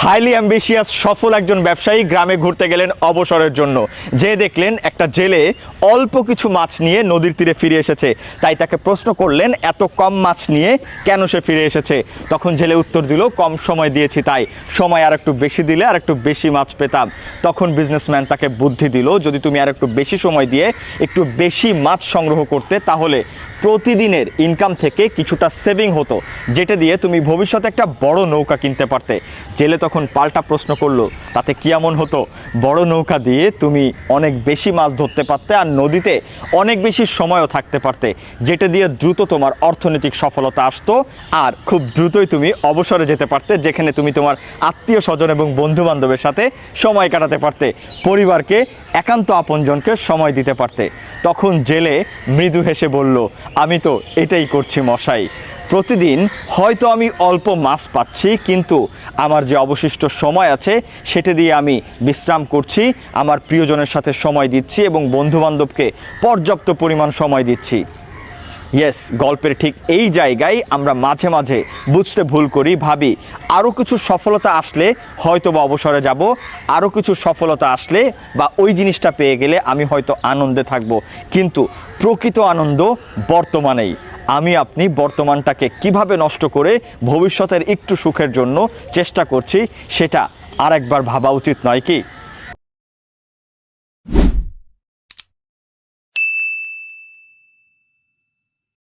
Highly ambitious সফল একজন ব্যবসায়ী গ্রামে ঘুরতে গেলেন অবসরের জন্য। যে দেখলেন একটা জেলে অল্প কিছু মাছ নিয়ে নদীর তীরে ফিরে এসেছে, তাই তাকে প্রশ্ন করলেন এত কম মাছ নিয়ে কেন সে ফিরে এসেছে। তখন জেলে উত্তর দিল, কম সময় দিয়েছি তাই, সময় আর একটু বেশি দিলে আর একটু বেশি মাছ পেতাম। তখন বিজনেসম্যান তাকে বুদ্ধি দিল, যদি তুমি আর একটু বেশি সময় দিয়ে একটু বেশি মাছ সংগ্রহ করতে তাহলে প্রতিদিনের ইনকাম থেকে কিছুটা সেভিং হতো, যেটা দিয়ে তুমি ভবিষ্যতে একটা বড় নৌকা কিনতে পারতে। জেলে তখন পাল্টা প্রশ্ন করলো, তাতে কি এমন হতো? বড় নৌকা দিয়ে তুমি অনেক বেশি মাছ ধরতে পারতে আর নদীতে অনেক বেশি সময়ও থাকতে পারতে, যেটা দিয়ে দ্রুত তোমার অর্থনৈতিক সফলতা আসতো আর খুব দ্রুতই তুমি অবসরে যেতে পারতে, যেখানে তুমি তোমার আত্মীয় স্বজন এবং বন্ধু বান্ধবের সাথে সময় কাটাতে পারতে, পরিবারকে একান্ত আপনজনকে সময় দিতে পারতে। তখন জেলে মৃদু হেসে বলল, আমি তো এটাই করছি মশাই। প্রতিদিন হয়তো আমি অল্প মাছ পাচ্ছি, কিন্তু আমার যে অবশিষ্ট সময় আছে সেটা দিয়ে আমি বিশ্রাম করছি, আমার প্রিয়জনের সাথে সময় দিচ্ছি এবং বন্ধুবান্ধবকে পর্যাপ্ত পরিমাণ সময় দিচ্ছি। ইয়েস, গল্পের ঠিক এই জায়গায় আমরা মাঝে মাঝে বুঝতে ভুল করি, ভাবি আরও কিছু সফলতা আসলে হয়তো বা অবসরে যাব, আরও কিছু সফলতা আসলে বা ওই জিনিসটা পেয়ে গেলে আমি হয়তো আনন্দে থাকব। কিন্তু প্রকৃত আনন্দ বর্তমানেই। আমি আপনি বর্তমানটাকে কিভাবে নষ্ট করে ভবিষ্যতের একটু সুখের জন্য চেষ্টা করছি, সেটা আরেকবার ভাবা উচিত নয় কি?